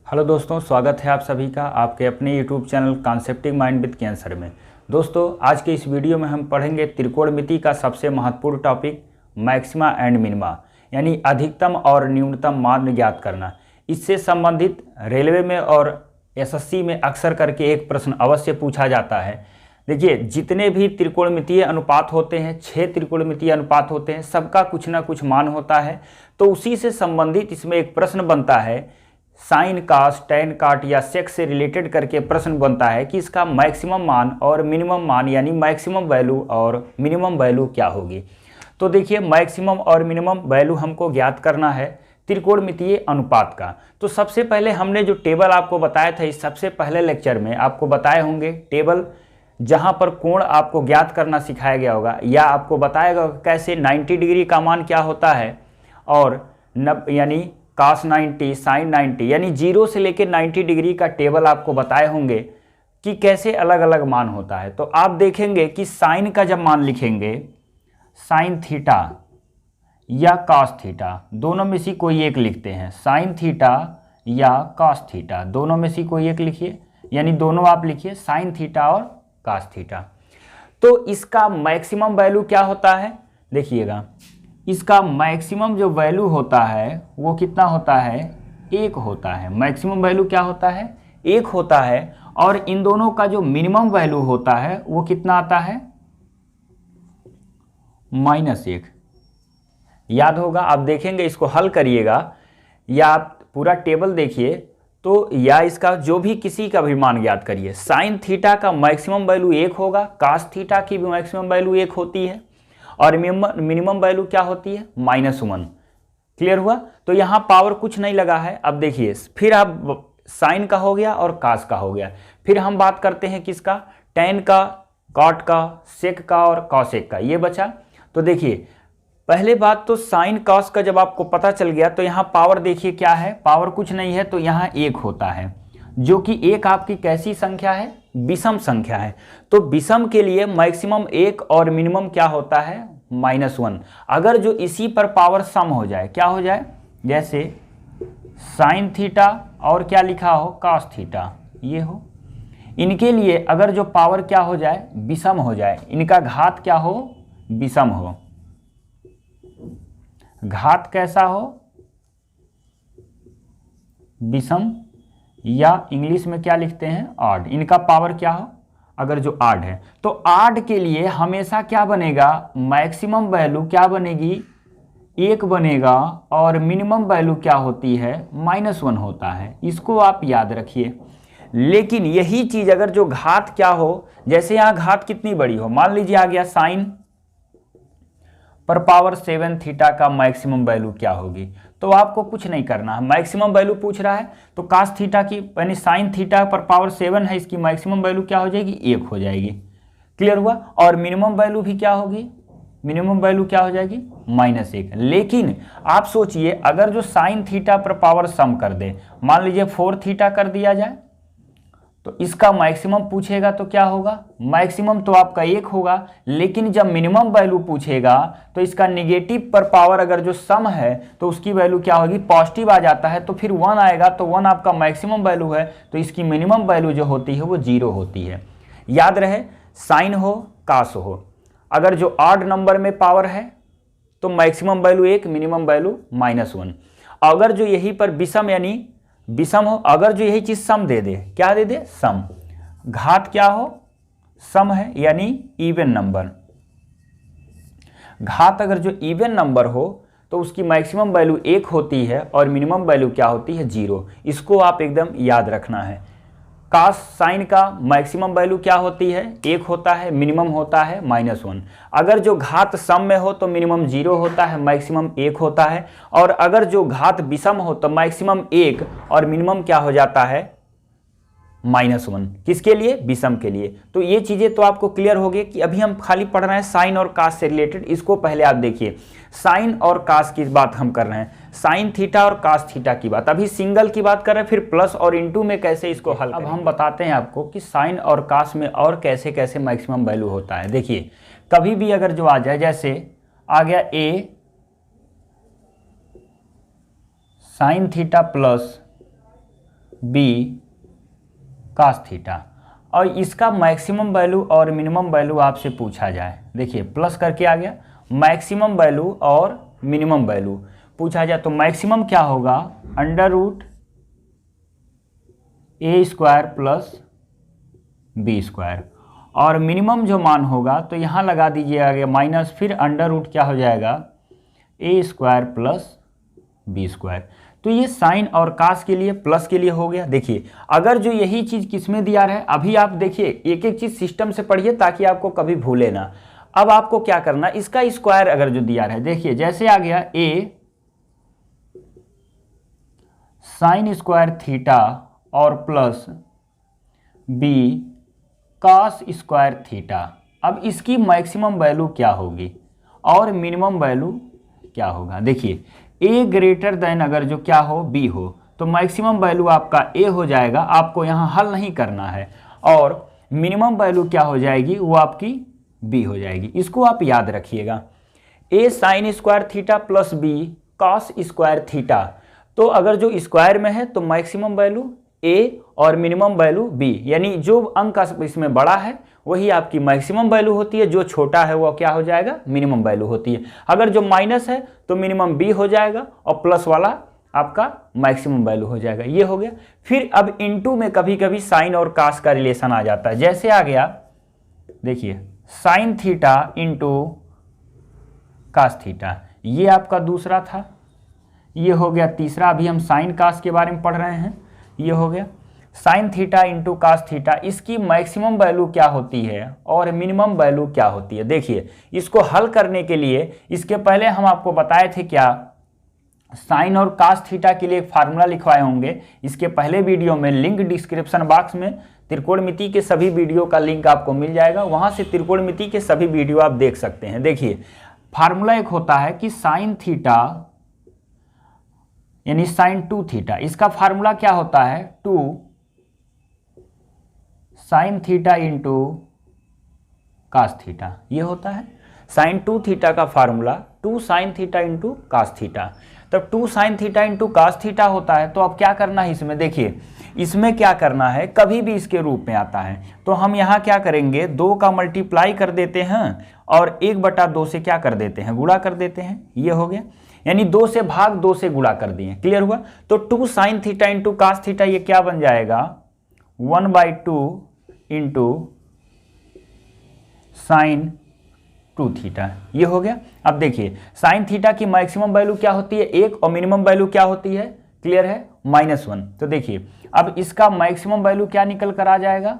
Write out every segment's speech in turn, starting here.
Hello दोस्तों, स्वागत है आप सभी का आपके अपने YouTube channel conceptive mind with कैंसर में। दोस्तों, आज के इस वीडियो में हम पढ़ेंगे त्रिकोणमिति का सबसे महत्वपूर्ण टॉपिक मैक्सिमा एंड मिनिमा, यानी अधिकतम और न्यूनतम मान ज्ञात करना। इससे संबंधित रेलवे में और एसएससी में अक्सर करके एक प्रश्न अवश्य पूछा जाता है। देखिए, जितने भी त्रिकोणमितीय अनुपात होते हैं, 6 त्रिकोणमितीय अनुपात होते हैं, सबका कुछ ना कुछ मान होता है। तो उसी से संबंधित इसमें एक प्रश्न बनता है, साइन कास, टैन काट या सेक से रिलेटेड करके प्रश्न बनता है कि इसका मैक्सिमम मान और मिनिमम मान यानी मैक्सिमम वैल्यू और मिनिमम वैल्यू क्या होगी। तो देखिए, मैक्सिमम और मिनिमम वैल्यू हमको ज्ञात करना है त्रिकोणमितीय अनुपात का। तो सबसे पहले हमने जो टेबल आपको बताया था, इस सबसे पहले लेक्चर में आपको बताए होंगे टेबल, जहां पर कोण आपको ज्ञात करना सिखाया गया होगा या आपको बताएगा कैसे 90 डिग्री का मान क्या होता है और यानी cos 90, sin 90 यानी 0 से लेकर 90 डिग्री का टेबल आपको बताए होंगे कि कैसे अलग अलग मान होता है। तो आप देखेंगे कि साइन का जब मान लिखेंगे, साइन थीटा या cos थीटा, दोनों में से कोई एक लिखते हैं। साइन थीटा या cos थीटा, दोनों में से कोई एक लिखिए, यानी दोनों आप लिखिए, साइन थीटा और cos थीटा। तो इसका मैक्सिमम वैल्यू क्या होता है, देखिएगा, इसका मैक्सिमम जो वैल्यू होता है वो कितना होता है, 1 होता है। मैक्सिमम वैल्यू क्या होता है, 1 होता है। और इन दोनों का जो मिनिमम वैल्यू होता है वो कितना आता है, -1। याद होगा, आप देखेंगे, इसको हल करिएगा या आप पूरा टेबल देखिए तो, या इसका जो भी किसी का भी मान ज्ञात करिए। साइन थीटा का मैक्सिमम वैल्यू 1 होगा, कास थीटा की भी मैक्सिमम वैल्यू 1 होती है और मिनिमम वैल्यू क्या होती है, -1। क्लियर हुआ। तो यहाँ पावर कुछ नहीं लगा है। अब देखिए, फिर आप साइन का हो गया और कास का हो गया। फिर हम बात करते हैं किसका, टैन का, कॉट का, सेक का और कॉसेक का, ये बचा। तो देखिए, पहले बात तो साइन कॉस का जब आपको पता चल गया तो यहाँ पावर देखिए क्या है, पावर कुछ नहीं है, तो यहाँ 1 होता है, जो कि 1 आपकी कैसी संख्या है, विषम संख्या है। तो विषम के लिए मैक्सिमम 1 और मिनिमम क्या होता है, -1। अगर जो इसी पर पावर सम हो जाए, क्या हो जाए, जैसे साइन थीटा और क्या लिखा हो, कॉस थीटा, ये हो, इनके लिए अगर जो पावर क्या हो जाए, विषम हो जाए, इनका घात क्या हो, विषम हो। घात कैसा हो, विषम, या इंग्लिश में क्या लिखते हैं, ऑड। इनका पावर क्या हो, अगर जो ऑड है, तो ऑड के लिए हमेशा क्या बनेगा, मैक्सिमम वैल्यू क्या बनेगी, 1 बनेगा और मिनिमम वैल्यू क्या होती है, -1 होता है। इसको आप याद रखिए। लेकिन यही चीज अगर जो घात क्या हो, जैसे यहां घात कितनी बड़ी हो, मान लीजिए आ गया साइन पर पावर 7 थीटा का मैक्सिमम वैल्यू क्या होगी, तो आपको कुछ नहीं करना है। मैक्सिमम वैल्यू पूछ रहा है तो कास थीटा की यानी साइन थीटा पर पावर 7 है, इसकी मैक्सिमम वैल्यू क्या हो जाएगी, 1 हो जाएगी। क्लियर हुआ। और मिनिमम वैल्यू भी क्या होगी, मिनिमम वैल्यू क्या हो जाएगी, -1। लेकिन आप सोचिए, अगर जो साइन थीटा पर पावर सम कर दे, मान लीजिए 4 थीटा कर दिया जाए, तो इसका मैक्सिमम पूछेगा तो क्या होगा, मैक्सिमम तो आपका 1 होगा। लेकिन जब मिनिमम वैल्यू पूछेगा तो इसका निगेटिव पर पावर अगर जो सम है तो उसकी वैल्यू क्या होगी, पॉजिटिव आ जाता है, तो फिर 1 आएगा, तो 1 आपका मैक्सिमम वैल्यू है, तो इसकी मिनिमम वैल्यू जो होती है वो 0 होती है। याद रहे, साइन हो, कास हो, अगर जो ऑड नंबर में पावर है तो मैक्सिमम वैल्यू 1, मिनिमम वैल्यू -1। अगर जो यही पर विषम यानी विषम हो, अगर जो यही चीज सम दे दे, क्या दे दे, सम, घात क्या हो, सम है यानी इवन नंबर। घात अगर जो इवन नंबर हो तो उसकी मैक्सिमम वैल्यू 1 होती है और मिनिमम वैल्यू क्या होती है, 0। इसको आप एकदम याद रखना है। कास साइन का मैक्सिमम वैल्यू क्या होती है, 1 होता है, मिनिमम होता है -1। अगर जो घात सम में हो तो मिनिमम 0 होता है, मैक्सिमम 1 होता है। और अगर जो घात विषम हो तो मैक्सिमम 1 और मिनिमम क्या हो जाता है, -1। किसके लिए, विषम के लिए। तो ये चीजें तो आपको क्लियर हो गई कि अभी हम खाली पढ़ रहे हैं साइन और कास से रिलेटेड। इसको पहले आप देखिए, साइन और कास की बात हम कर रहे हैं, साइन थीटा और कास थीटा की बात, अभी सिंगल की बात कर रहे हैं, फिर प्लस और इनटू में कैसे इसको हल। अब हम बताते हैं आपको कि साइन और कास में और कैसे कैसे मैक्सिमम वैल्यू होता है। देखिए, कभी भी अगर जो आ जाए, जैसे आ गया a sine theta plus b cos theta, और इसका मैक्सिमम वैल्यू और मिनिमम वैल्यू आपसे पूछा जाए, देखिए प्लस करके आ गया, मैक्सिमम वैल्यू और मिनिमम वैल्यू पूछा जाए तो मैक्सिमम क्या होगा, under root a square plus b square, और मिनिमम जो मान होगा तो यहाँ लगा दीजिएगा माइनस, फिर अंडर रूट क्या हो जाएगा, ए स्क्वायर प्लस बी स्क्वायर। तो ये साइन और कास के लिए, प्लस के लिए हो गया। देखिए अगर जो यही चीज़ किस में दिया रहे, अभी आप देखिए एक एक चीज़ सिस्टम से पढ़िए ताकि आपको कभी भूले ना। अब आपको क्या करना, इसका स्क्वायर अगर जो दिया रहे, देखिए जैसे आ गया ए साइन स्क्वायर थीटा और plus b cos square theta. अब इसकी मैक्सिमम वैल्यू क्या होगी और मिनिमम वैल्यू क्या होगा। देखिए ए ग्रेटर देन अगर जो क्या हो, बी हो, तो मैक्सिमम वैल्यू आपका ए हो जाएगा, आपको यहाँ हल नहीं करना है, और मिनिमम वैल्यू क्या हो जाएगी, वो आपकी बी हो जाएगी। इसको आप याद रखिएगा, a sine square theta plus b cos square theta. तो अगर जो स्क्वायर में है तो मैक्सिमम वैल्यू ए और मिनिमम वैल्यू बी, यानी जो अंक इसमें बड़ा है वही आपकी मैक्सिमम वैल्यू होती है, जो छोटा है वो क्या हो जाएगा, मिनिमम वैल्यू होती है। अगर जो माइनस है तो मिनिमम बी हो जाएगा और प्लस वाला आपका मैक्सिमम वैल्यू हो जाएगा। ये हो गया। फिर अब इनटू में कभी कभी साइन और कास का रिलेशन आ जाता है, जैसे आ गया देखिए sine theta into cos theta, ये आपका दूसरा था। ये हो गया तीसरा, अभी हम साइन कास के बारे में पढ़ रहे हैं। ये हो गया sine theta into cos theta, इसकी मैक्सिमम वैल्यू क्या होती है और मिनिमम वैल्यू क्या होती है। देखिए इसको हल करने के लिए, इसके पहले हम आपको बताए थे क्या, साइन और कास थीटा के लिए एक फार्मूला लिखवाए होंगे, इसके पहले वीडियो में, लिंक डिस्क्रिप्शन बॉक्स में त्रिकोणमिति के सभी वीडियो का लिंक आपको मिल जाएगा, वहां से त्रिकोणमिति के सभी वीडियो आप देख सकते हैं। देखिए फार्मूला एक होता है कि साइन थीटा यानी साइन 2 थीटा, इसका फार्मूला क्या होता है, 2 sine theta into cos theta, ये होता है साइन 2 थीटा का formula 2 sine theta into cos theta. तब 2 sine theta into cos theta होता है। तो अब क्या करना है इसमें, देखिए इसमें क्या करना है, कभी भी इसके रूप में आता है तो हम यहाँ क्या करेंगे, 2 का मल्टीप्लाई कर देते हैं और 1/2 से क्या कर देते हैं, गुणा कर देते हैं। ये हो गया, यानी 2 से भाग 2 से गुणा कर दिए। क्लियर हुआ। तो 2 sine theta into cos theta ये क्या बन जाएगा, 1/2 इंटू साइन 2 थीटा, ये हो गया। अब देखिए साइन थीटा की मैक्सिमम वैल्यू क्या होती है, 1, और मिनिमम वैल्यू क्या होती है, क्लियर है, -1। तो देखिए अब इसका मैक्सिमम वैल्यू क्या निकल कर आ जाएगा,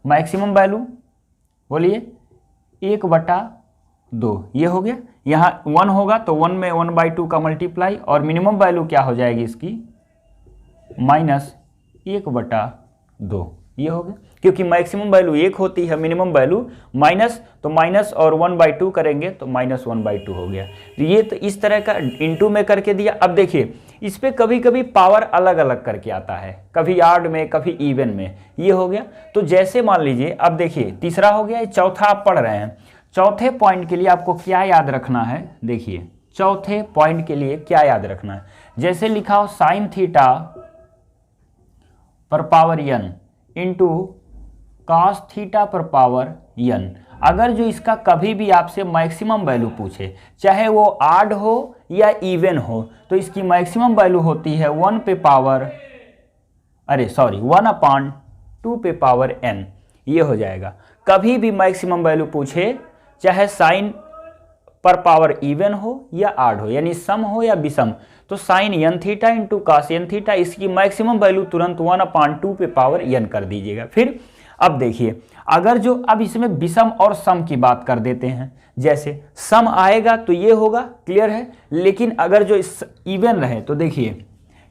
मैक्सिमम वैल्यू बोलिए 1/2, ये हो गया। यहाँ 1 होगा तो 1 में 1/2 का मल्टीप्लाई, और मिनिमम वैल्यू क्या हो जाएगी इसकी, -1/2, ये हो गया। क्योंकि मैक्सिमम वैल्यू 1 होती है, मिनिमम वैल्यू माइनस, तो माइनस और 1/2 करेंगे तो -1/2 हो गया। तो ये तो इस तरह का इनटू में करके दिया। अब देखिए इस पे कभी कभी पावर अलग अलग करके आता है, कभी ऑड में कभी इवन में, ये हो गया। तो जैसे मान लीजिए, अब देखिए तीसरा हो गया, चौथा आप पढ़ रहे हैं। चौथे पॉइंट के लिए आपको क्या याद रखना है, देखिए चौथे पॉइंट के लिए क्या याद रखना है, जैसे लिखा हो साइन थीटा पर power n into cos theta पर पावर n। अगर जो इसका कभी भी आपसे मैक्सिमम वैल्यू पूछे, चाहे वो ऑड हो या इवन हो, तो इसकी मैक्सिमम वैल्यू होती है 1/2 पे पावर n, ये हो जाएगा। कभी भी मैक्सिमम वैल्यू पूछे, चाहे साइन पर पावर इवन हो या ऑड हो, यानी सम हो या विषम, तो sine n theta into cos n theta, इसकी मैक्सिमम वैल्यू तुरंत 1/2 पे पावर n कर दीजिएगा। फिर अब देखिए अगर जो, अब इसमें विषम और सम की बात कर देते हैं, जैसे सम आएगा तो ये होगा, क्लियर है। लेकिन अगर जो इवन रहे तो देखिए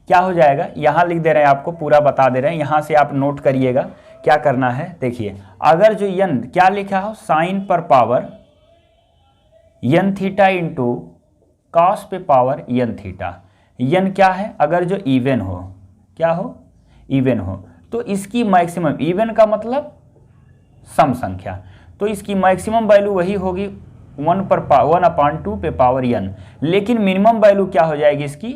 क्या हो जाएगा, यहाँ लिख दे रहे हैं, आपको पूरा बता दे रहे हैं, यहाँ से आप नोट करिएगा क्या करना है। देखिए अगर जो n क्या लिखा हो, साइन पर power n theta into cos पे पावर n थीटा, n क्या है, अगर जो इवन हो, क्या हो, इवन हो, तो इसकी मैक्सिमम, इवन का मतलब सम संख्या, तो इसकी मैक्सिमम वैल्यू वही होगी 1/2 पे पावर n। लेकिन मिनिमम वैल्यू क्या हो जाएगी इसकी,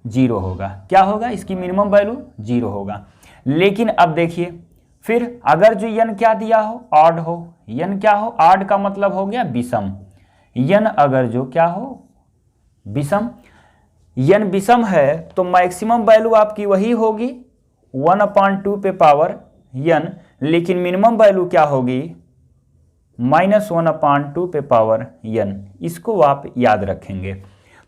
जीरो होगा। क्या होगा? इसकी मिनिमम वैल्यू जीरो होगा। लेकिन अब देखिए, फिर अगर जो n क्या दिया हो, ऑड हो, n क्या हो, ऑड का मतलब हो गया विषम, n अगर जो क्या हो, विषम, n विषम है तो मैक्सिमम वैल्यू आपकी वही होगी 1/2 पे पावर n, लेकिन मिनिमम वैल्यू क्या होगी, -1/2 पे पावर n। इसको आप याद रखेंगे।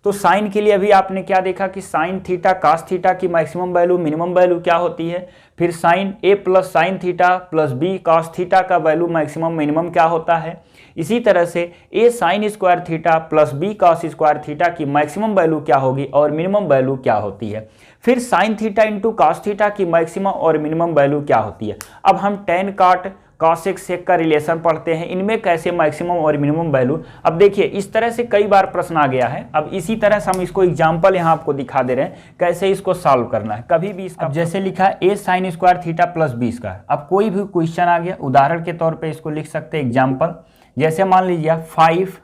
तो साइन के लिए अभी आपने क्या देखा कि साइन थीटा कास थीटा की मैक्सिमम वैल्यू मिनिमम वैल्यू क्या होती है, फिर sine a plus sine theta plus b cos theta का वैल्यू मैक्सिमम मिनिमम क्या होता है। इसी तरह से a sine square theta plus b cos square theta की मैक्सिमम वैल्यू क्या होगी और मिनिमम वैल्यू क्या होती है। फिर sine theta into cos theta की मैक्सिमम और मिनिमम वैल्यू क्या होती है। अब हम टेन काट कॉसेक सेक का रिलेशन पढ़ते हैं, इनमें कैसे मैक्सिमम और मिनिमम वैल्यू। अब देखिए इस तरह से कई बार प्रश्न आ गया है। अब इसी तरह से हम इसको एग्जांपल यहाँ आपको दिखा दे रहे हैं कैसे इसको सॉल्व करना है। कभी भी इसका जैसे लिखा a sine square theta plus b square. अब कोई भी क्वेश्चन आ गया, उदाहरण के तौर पर इसको लिख सकते हैं एग्जाम्पल। जैसे मान लीजिए 5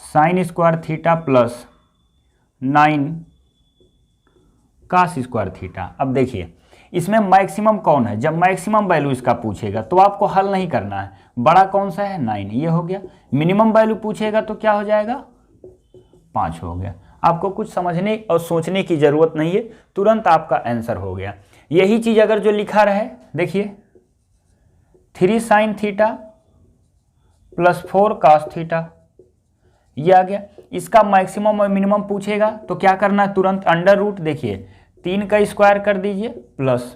sine square theta plus 9 cos square theta. अब देखिए इसमें मैक्सिमम कौन है, जब मैक्सिमम वैल्यू इसका पूछेगा तो आपको हल नहीं करना है। बड़ा कौन सा है, 9, ये हो गया। मिनिमम वैल्यू पूछेगा तो क्या हो जाएगा, 5 हो गया। आपको कुछ समझने और सोचने की जरूरत नहीं है, तुरंत आपका आंसर हो गया। यही चीज अगर जो लिखा रहे, देखिए 3 sine theta plus 4 cos theta, ये आ गया। इसका मैक्सिमम और मिनिमम पूछेगा तो क्या करना है, तुरंत अंडर रूट, देखिए 3 का स्क्वायर कर दीजिए प्लस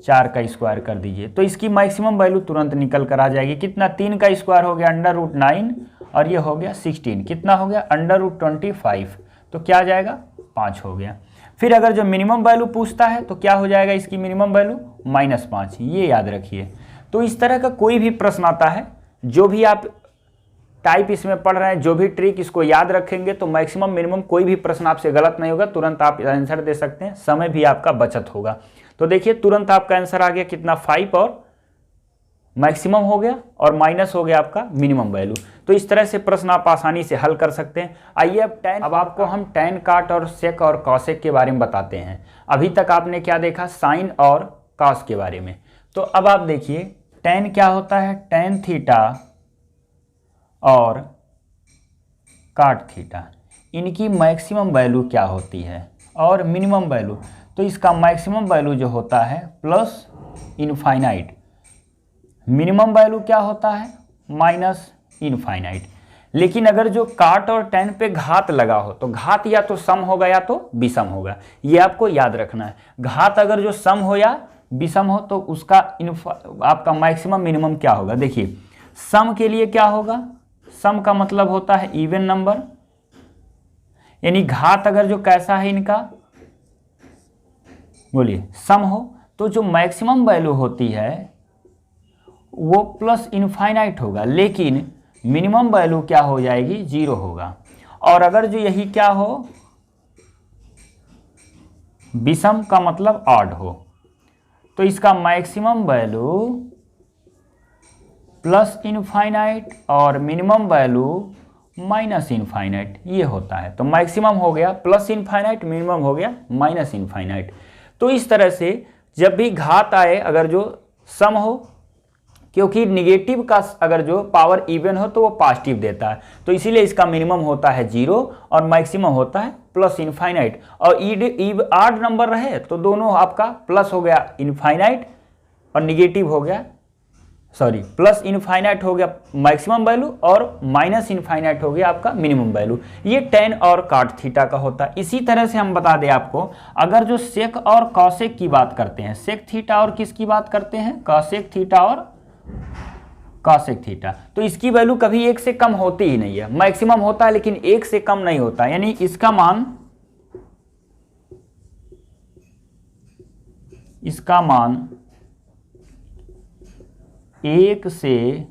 4 का स्क्वायर कर दीजिए, तो इसकी मैक्सिमम वैल्यू तुरंत निकल कर आ जाएगी। कितना, 3 का स्क्वायर हो गया अंडर रूट 9 और ये हो गया 16, कितना हो गया अंडर रूट 25, तो क्या आ जाएगा 5 हो गया। फिर अगर जो मिनिमम वैल्यू पूछता है तो क्या हो जाएगा, इसकी मिनिमम वैल्यू -5, ये याद रखिए। तो इस तरह का कोई भी प्रश्न आता है, जो भी आप टाइप इसमें पढ़ रहे हैं, जो भी ट्रिक इसको याद रखेंगे तो मैक्सिमम मिनिमम कोई भी प्रश्न आपसे गलत नहीं होगा, तुरंत आप आंसर दे सकते हैं, समय भी आपका बचत होगा। तो देखिए तुरंत आपका आंसर आ गया कितना, 5 और मैक्सिमम हो गया और माइनस हो गया आपका मिनिमम वैल्यू। तो इस तरह से प्रश्न आप आसानी से हल कर सकते हैं। आइए अब आपको हम टैन काट और सेक और कॉसेक के बारे में बताते हैं। अभी तक आपने क्या देखा, साइन और कॉस के बारे में। तो अब आप देखिए टैन क्या होता है, टैन थीटा और काट थीटा, इनकी मैक्सिमम वैल्यू क्या होती है और मिनिमम वैल्यू। तो इसका मैक्सिमम वैल्यू जो होता है प्लस इनफाइनाइट, मिनिमम वैल्यू क्या होता है माइनस इनफाइनाइट। लेकिन अगर जो काट और टैन पे घात लगा हो तो घात या तो सम होगा या तो विषम होगा, ये आपको याद रखना है। घात अगर जो सम हो या विषम हो तो उसका आपका मैक्सिमम मिनिमम क्या होगा। देखिए सम के लिए क्या होगा, सम का मतलब होता है इवन नंबर, यानी घात अगर जो कैसा है इनका, बोलिए सम हो, तो जो मैक्सिमम वैल्यू होती है वो प्लस इनफाइनाइट होगा, लेकिन मिनिमम वैल्यू क्या हो जाएगी, 0 होगा। और अगर जो यही क्या हो, विषम का मतलब ऑड हो, तो इसका मैक्सिमम वैल्यू प्लस इनफाइनाइट और मिनिमम वैल्यू माइनस इनफाइनाइट, ये होता है। तो मैक्सिमम हो गया प्लस इनफाइनाइट, मिनिमम हो गया माइनस इनफाइनाइट। तो इस तरह से जब भी घात आए अगर जो सम हो, क्योंकि निगेटिव का अगर जो पावर इवन हो तो वो पॉजिटिव देता है, तो इसीलिए इसका मिनिमम होता है 0 और मैक्सिमम होता है प्लस इनफाइनाइट। और ऑड नंबर रहे तो दोनों आपका प्लस हो गया इनफाइनाइट और निगेटिव हो गया, सॉरी प्लस इनफाइनाइट हो गया मैक्सिमम वैल्यू और माइनस इनफाइनाइट हो गया आपका मिनिमम वैल्यू। ये टैन और काट थीटा का होता है। इसी तरह से हम बता दें आपको, अगर जो सेक और कॉसेक की बात करते हैं, सेक थीटा और किसकी बात करते हैं, कॉसेक थीटा और कॉसेक थीटा, तो इसकी वैल्यू कभी 1 से कम होती ही नहीं है। मैक्सिमम होता है लेकिन 1 से कम नहीं होता, यानी इसका मान 1 से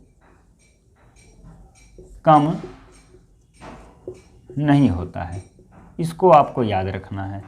कम नहीं होता है, इसको आपको याद रखना है,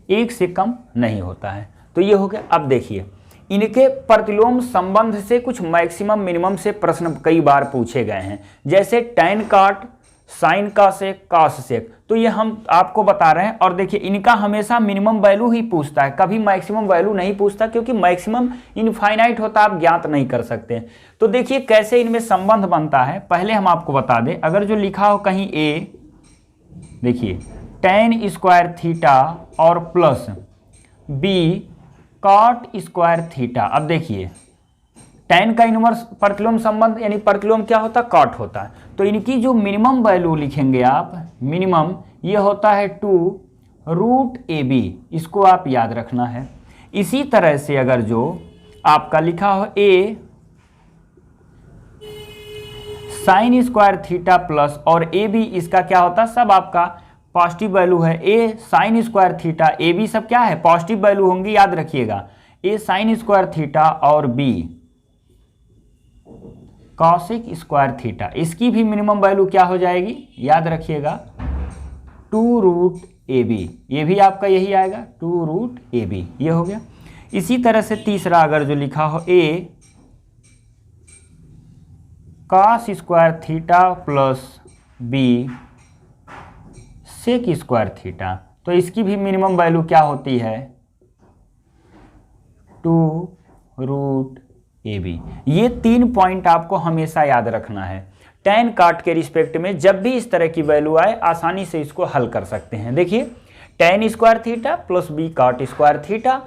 1 से कम नहीं होता है। तो ये हो गया। अब देखिए इनके प्रतिलोम संबंध से कुछ मैक्सिमम मिनिमम से प्रश्न कई बार पूछे गए हैं। जैसे टैन काट साइन का सेक, कॉस सेक। तो ये हम आपको बता रहे हैं। और देखिए इनका हमेशा मिनिमम वैल्यू ही पूछता है, कभी मैक्सिमम वैल्यू नहीं पूछता, क्योंकि मैक्सिमम इनफाइनाइट होता, आप ज्ञात नहीं कर सकते। तो देखिए कैसे इनमें संबंध बनता है, पहले हम आपको बता दें। अगर जो लिखा हो कहीं ए, देखिए tan स्क्वायर थीटा और plus b cot square theta. अब देखिए tan का इनवर्स प्रतिलोम संबंध, यानी प्रतिलोम क्या होता है, कॉट होता है। तो इनकी जो मिनिमम वैल्यू लिखेंगे आप, मिनिमम ये होता है 2√AB, इसको आप याद रखना है। इसी तरह से अगर जो आपका लिखा हो a sign square theta plus और AB, इसका क्या होता है, सब आपका पॉजिटिव वैल्यू है। a sign square theta, AB सब क्या है, पॉजिटिव वैल्यू होंगी, याद रखिएगा। a साइन स्क्वायर थीटा और b कॉसेक स्क्वायर थीटा, इसकी भी मिनिमम वैल्यू क्या हो जाएगी, याद रखिएगा 2√AB, ये भी आपका यही आएगा 2√AB, ये हो गया। इसी तरह से तीसरा अगर जो लिखा हो a cos square theta plus b sec square theta, तो इसकी भी मिनिमम वैल्यू क्या होती है, 2√AB। ये 3 पॉइंट आपको हमेशा याद रखना है। tan काट के रिस्पेक्ट में जब भी इस तरह की वैल्यू आए, आसानी से इसको हल कर सकते हैं। देखिए tan square theta plus b cot square theta,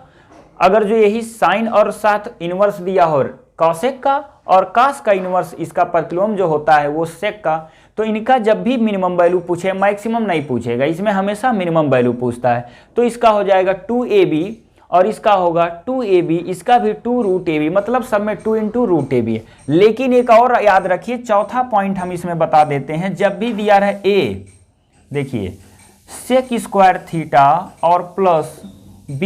अगर जो यही साइन और साथ इनवर्स दिया हो कॉसेक का, और कास का इनवर्स इसका प्रतिलोम जो होता है वो सेक का, तो इनका जब भी मिनिमम वैल्यू पूछे, मैक्सिमम नहीं पूछेगा, इसमें हमेशा मिनिमम वैल्यू पूछता है। तो इसका हो जाएगा 2AB और इसका होगा 2AB, इसका भी 2√AB, मतलब सब में 2 × √AB है। लेकिन एक और याद रखिए, चौथा पॉइंट हम इसमें बता देते हैं, जब भी दिया रहे a, देखिए सेक स्क्वायर थीटा और plus b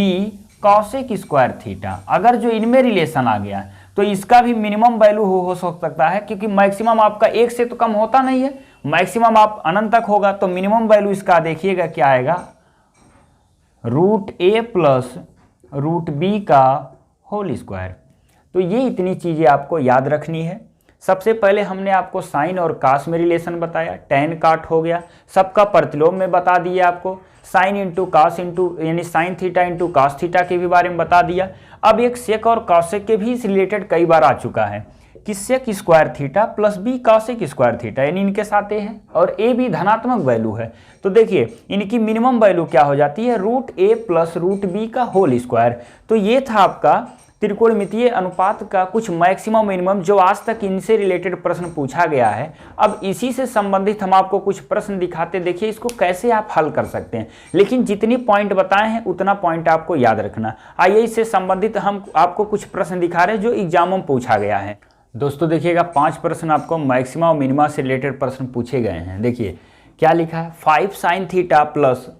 cosec square theta, अगर जो इनमें रिलेशन आ गया तो इसका भी मिनिमम वैल्यू हो सकता है, क्योंकि मैक्सिमम आपका 1 से तो कम होता नहीं है, मैक्सिमम आप अनंत तक होगा। तो मिनिमम वैल्यू इसका देखिएगा क्या आएगा, √a प्लस √b का होल स्क्वायर। तो ये इतनी चीज़ें आपको याद रखनी है। सबसे पहले हमने आपको साइन और कास में रिलेशन बताया, tan काट हो गया, सबका प्रतिलोम में बता दिया आपको, साइन इंटू कास इंटू यानी sine theta into cos theta के भी बारे में बता दिया। अब एक सेक और कॉसेक के भी इस रिलेटेड कई बार आ चुका है कि sec square theta plus b cosec square theta, यानी इनके साथ a है और a भी धनात्मक वैल्यू है। तो देखिए इनकी मिनिमम वैल्यू क्या हो जाती है, √a प्लस √b का होल स्क्वायर। तो ये था आपका त्रिकोणमितीय अनुपात का कुछ मैक्सिमम मिनिमम, जो आज तक इनसे रिलेटेड प्रश्न पूछा गया है। अब इसी से संबंधित हम आपको कुछ प्रश्न दिखाते, देखिए इसको कैसे आप हल कर सकते हैं। लेकिन जितनी पॉइंट बताए हैं उतना पॉइंट आपको याद रखना। आइए इससे संबंधित हम आपको कुछ प्रश्न दिखा रहे हैं जो एग्जामों में पूछा गया है। दोस्तों देखिएगा 5 प्रश्न आपको मैक्सिमा और मिनिमा से रिलेटेड प्रश्न पूछे गए हैं। देखिए क्या लिखा है, 5 sine theta plus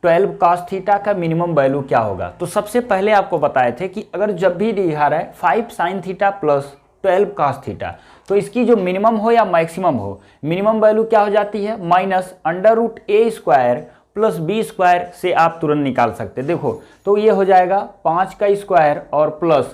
12 cos theta का मिनिमम वैल्यू क्या होगा। तो सबसे पहले आपको बताए थे कि अगर जब भी दिखा रहा है 5 sine theta plus 12 cos theta, तो इसकी जो मिनिमम हो या मैक्सिमम हो, मिनिमम वैल्यू क्या हो जाती है, -√a² प्लस b² से आप तुरंत निकाल सकते। देखो तो ये हो जाएगा 5 का स्क्वायर और प्लस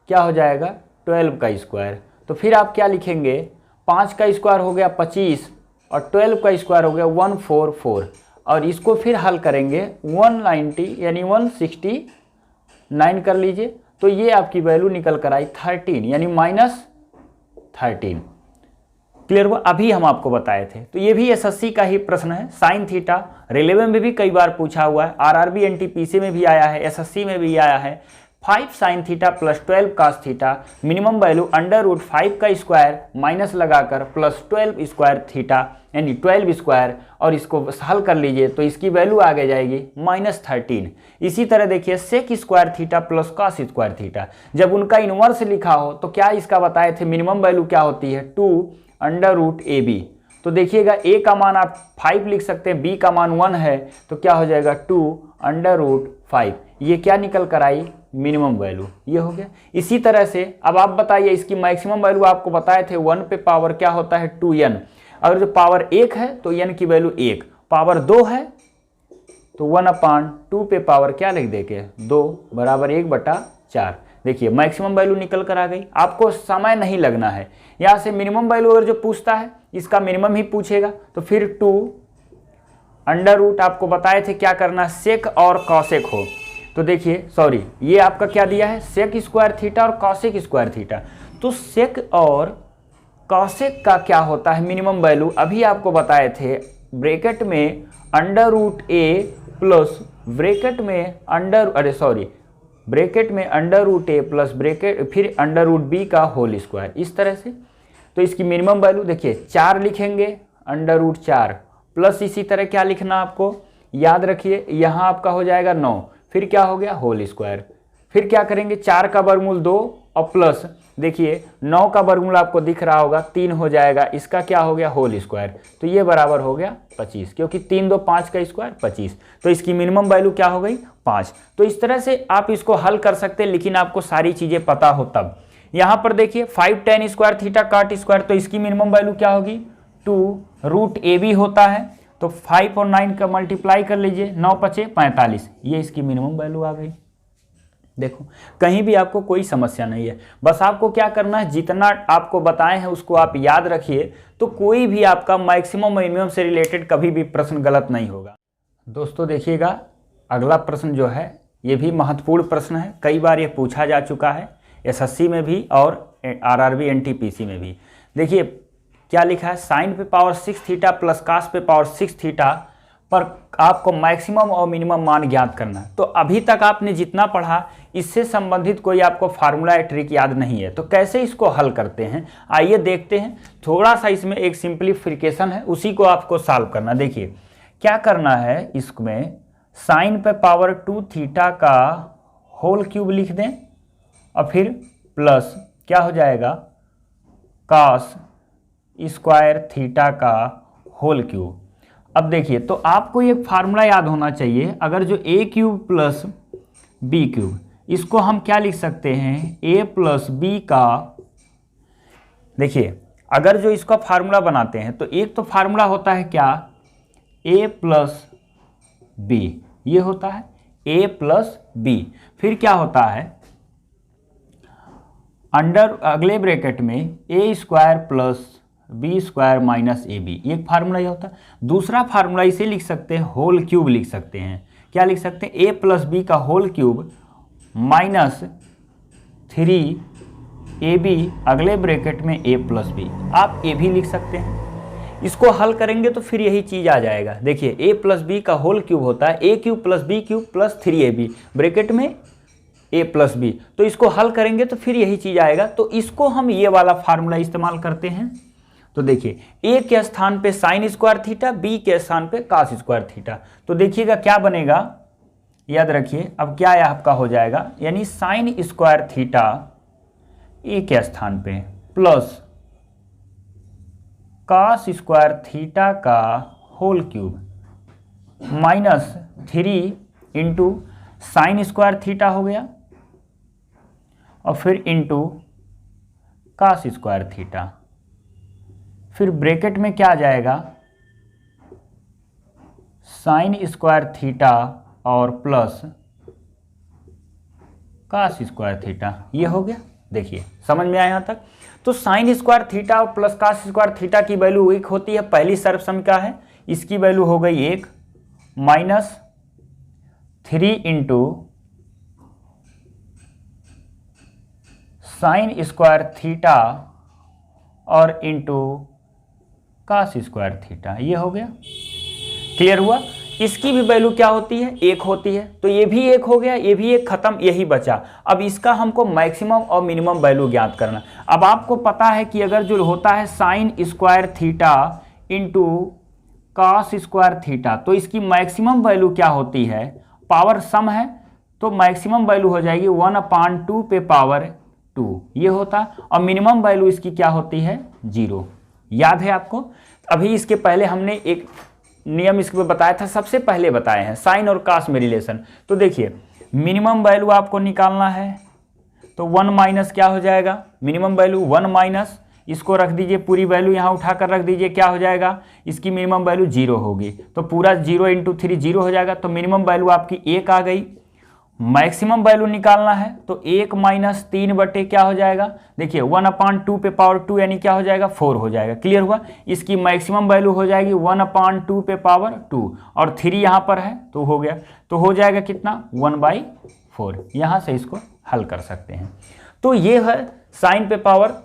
क्या हो जाएगा 12 का स्क्वायर। तो फिर आप क्या लिखेंगे, 5 का स्क्वायर हो गया 25 और 12 का स्क्वायर हो गया 144, और इसको फिर हल करेंगे 190 यानी 169 कर लीजिए। तो ये आपकी वैल्यू निकल कर आई 13 यानी -13। क्लियर हुआ, अभी हम आपको बताए थे। तो ये भी एसएससी का ही प्रश्न है। साइन थीटा रेलवे में भी कई बार पूछा हुआ है, आरआरबी एनटीपीसी में भी आया है, एसएससी में भी आया है। 5 sine theta plus 12 cos theta, minimum value √5 का स्क्वायर माइनस लगाकर प्लस 12 स्क्वायर थीटा यानी 12 स्क्वायर, और इसको हल कर लीजिए तो इसकी वैल्यू आगे जाएगी -13। इसी तरह देखिए sec square theta plus cos square theta, जब उनका इनवर्स लिखा हो तो क्या इसका बताए थे, मिनिमम वैल्यू क्या होती है 2√AB। तो देखिएगा a का मान आप 5 लिख सकते हैं, b का मान 1 है, तो क्या हो जाएगा 2√5। ये क्या निकल कर आई, मिनिमम वैल्यू, ये हो गया। इसी तरह से अब आप बताइए इसकी मैक्सिमम वैल्यू आपको बताए थे 1 पे पावर क्या होता है 2n। अगर जो पावर 1 है तो n की वैल्यू 1, पावर 2 है तो 1/2 पे पावर क्या लिख देंगे 2 बराबर 1/4। देखिए मैक्सिमम वैल्यू निकल कर आ गई। आपको समय नहीं लगना है, यहाँ से मिनिमम वैल्यू अगर जो पूछता है इसका मिनिमम ही पूछेगा। तो फिर 2 अंडर रूट आपको बताए थे क्या करना, सेक और कॉसेक हो। तो देखिए सॉरी, ये आपका क्या दिया है, सेक स्क्वायर थीटा और कॉसेक स्क्वायर थीटा। तो सेक और कॉसेक का क्या होता है मिनिमम वैल्यू, अभी आपको बताए थे ब्रैकेट में अंडर रूट ए प्लस ब्रैकेट में ब्रैकेट में अंडर रूट ए प्लस ब्रैकेट फिर अंडर रूट बी का होल स्क्वायर, इस तरह से। तो इसकी मिनिमम वैल्यू देखिए 4 लिखेंगे, अंडर रूट 4 प्लस इसी तरह क्या लिखना आपको, याद रखिए यहाँ आपका हो जाएगा 9, फिर क्या हो गया होल स्क्वायर, फिर क्या करेंगे 4 का वर्गमूल 2 और प्लस देखिए 9 का वर्गमूल आपको दिख रहा होगा 3 हो जाएगा, इसका क्या हो गया होल स्क्वायर। तो ये बराबर हो गया 25, क्योंकि 3 2 5 का स्क्वायर 25। तो इसकी मिनिमम वैल्यू क्या हो गई 5। तो इस तरह से आप इसको हल कर सकते हैं, लेकिन आपको सारी चीज़ें पता हो तब। यहाँ पर देखिए 5 tan स्क्वायर थीटा काट स्क्वायर, तो इसकी मिनिमम वैल्यू क्या होगी 2 रूट ए बी होता है। तो 5 और 9 का मल्टीप्लाई कर लीजिए, 9 5 45, ये इसकी मिनिमम वैल्यू आ गई। देखो कहीं भी आपको कोई समस्या नहीं है, बस आपको क्या करना है, जितना आपको बताए हैं उसको आप याद रखिए, तो कोई भी आपका मैक्सिमम मिनिमम से रिलेटेड कभी भी प्रश्न गलत नहीं होगा। दोस्तों देखिएगा अगला प्रश्न जो है ये भी महत्वपूर्ण प्रश्न है, कई बार ये पूछा जा चुका है एसएससी में भी और आरआरबी एनटीपीसी में भी। देखिए क्या लिखा है, साइन पे पावर 6 थीटा प्लस कास पे पावर 6 थीटा पर आपको मैक्सिमम और मिनिमम मान ज्ञात करना है। तो अभी तक आपने जितना पढ़ा इससे संबंधित कोई आपको फार्मूला या ट्रिक याद नहीं है, तो कैसे इसको हल करते हैं आइए देखते हैं। थोड़ा सा इसमें एक सिंप्लीफिकेशन है, उसी को आपको सॉल्व करना। देखिए क्या करना है, इसमें साइन पे पावर 2 थीटा का होल क्यूब लिख दें और फिर प्लस क्या हो जाएगा कॉस स्क्वायर थीटा का होल क्यूब। अब देखिए तो आपको एक फार्मूला याद होना चाहिए, अगर जो ए क्यूब प्लस बी क्यूब, इसको हम क्या लिख सकते हैं ए प्लस बी का। देखिए अगर जो इसका फार्मूला बनाते हैं तो एक तो फार्मूला होता है क्या ए प्लस बी, ये होता है ए प्लस बी, फिर क्या होता है अंडर अगले ब्रैकेट में a square plus b square minus a b, एक फार्मूला ये होता है। दूसरा फार्मूला इसे लिख सकते हैं होल क्यूब लिख सकते हैं, क्या लिख सकते हैं ए प्लस बी का whole cube minus 3 a b अगले ब्रैकेट में ए प्लस बी, आप ए भी लिख सकते हैं। इसको हल करेंगे तो फिर यही चीज़ आ जाएगा। देखिए ए प्लस बी का होल क्यूब होता है a cube plus b cube plus 3ab bracket में ए प्लस बी, तो इसको हल करेंगे तो फिर यही चीज़ आएगा। तो इसको हम ये वाला फार्मूला इस्तेमाल करते हैं। तो देखिए ए के स्थान पे साइन स्क्वायर थीटा, बी के स्थान पे कास स्क्वायर थीटा, तो देखिएगा क्या बनेगा, याद रखिए अब क्या आपका हो जाएगा, यानी साइन स्क्वायर थीटा ए के स्थान पे प्लस कास स्क्वायर थीटा का whole cube minus 3 into sine square theta हो गया और फिर इंटू कास स्क्वायर थीटा, फिर ब्रैकेट में क्या आ जाएगा साइन स्क्वायर थीटा और प्लस कास स्क्वायर थीटा, ये हो गया। देखिए समझ में आया यहाँ तक। तो साइन स्क्वायर थीटा और प्लस कास स्क्वायर थीटा की वैल्यू 1 होती है, पहली सर्वसमीका है, इसकी वैल्यू हो गई 1 minus 3 into sine square theta और इंटू कास स्क्वायर थीटा, ये हो गया। क्लियर हुआ। इसकी भी वैल्यू क्या होती है 1 होती है, तो ये भी 1 हो गया, ये भी 1 खत्म, यही बचा। अब इसका हमको मैक्सिमम और मिनिमम वैल्यू ज्ञात करना। अब आपको पता है कि अगर जो होता है sine square theta into cos square theta, तो इसकी मैक्सिमम वैल्यू क्या होती है, पावर सम है तो मैक्सिमम वैल्यू हो जाएगी 1/2 पे पावर 2, ये होता। और मिनिमम वैल्यू इसकी क्या होती है 0, याद है आपको। अभी इसके पहले हमने एक नियम इसके बताया था, सबसे पहले बताए हैं साइन और कास में रिलेशन। तो देखिए मिनिमम वैल्यू आपको निकालना है, तो 1 माइनस क्या हो जाएगा, मिनिमम वैल्यू 1 माइनस, इसको रख दीजिए पूरी वैल्यू यहाँ उठाकर रख दीजिए, क्या हो जाएगा इसकी मिनिमम वैल्यू 0 होगी, तो पूरा 0 इंटू 3 0 हो जाएगा, तो मिनिमम वैल्यू आपकी 1 आ गई। मैक्सिमम वैल्यू निकालना है तो 1 माइनस 3 बटे क्या हो जाएगा, देखिए 1/2 पे पावर 2 यानी क्या हो जाएगा 4 हो जाएगा। क्लियर हुआ। इसकी मैक्सिमम वैल्यू हो जाएगी 1/2 पे पावर 2 और 3 यहाँ पर है तो हो गया, तो हो जाएगा कितना 1/4। यहाँ से इसको हल कर सकते हैं। तो ये है साइन पे पावर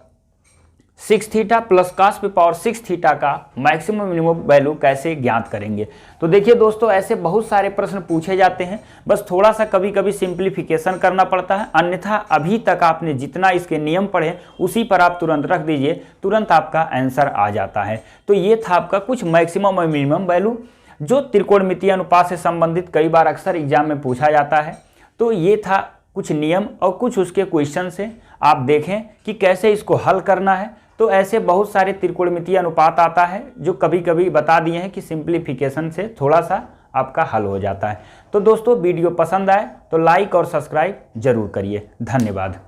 6 थीटा प्लस कास पे पावर 6 थीटा का मैक्सिमम मिनिमम वैल्यू कैसे ज्ञात करेंगे। तो देखिए दोस्तों, ऐसे बहुत सारे प्रश्न पूछे जाते हैं, बस थोड़ा सा कभी कभी सिंप्लीफिकेशन करना पड़ता है, अन्यथा अभी तक आपने जितना इसके नियम पढ़े उसी पर आप तुरंत रख दीजिए, तुरंत आपका आंसर आ जाता है। तो ये था आपका कुछ मैक्सिमम और मिनिमम वैल्यू जो त्रिकोणमितीय अनुपात से संबंधित कई बार अक्सर एग्जाम में पूछा जाता है। तो ये था कुछ नियम और कुछ उसके क्वेश्चन से आप देखें कि कैसे इसको हल करना है। तो ऐसे बहुत सारे त्रिकोणमितीय अनुपात आता है जो कभी कभी बता दिए हैं कि सिंप्लीफिकेशन से थोड़ा सा आपका हल हो जाता है। तो दोस्तों, वीडियो पसंद आए तो लाइक और सब्सक्राइब जरूर करिए। धन्यवाद।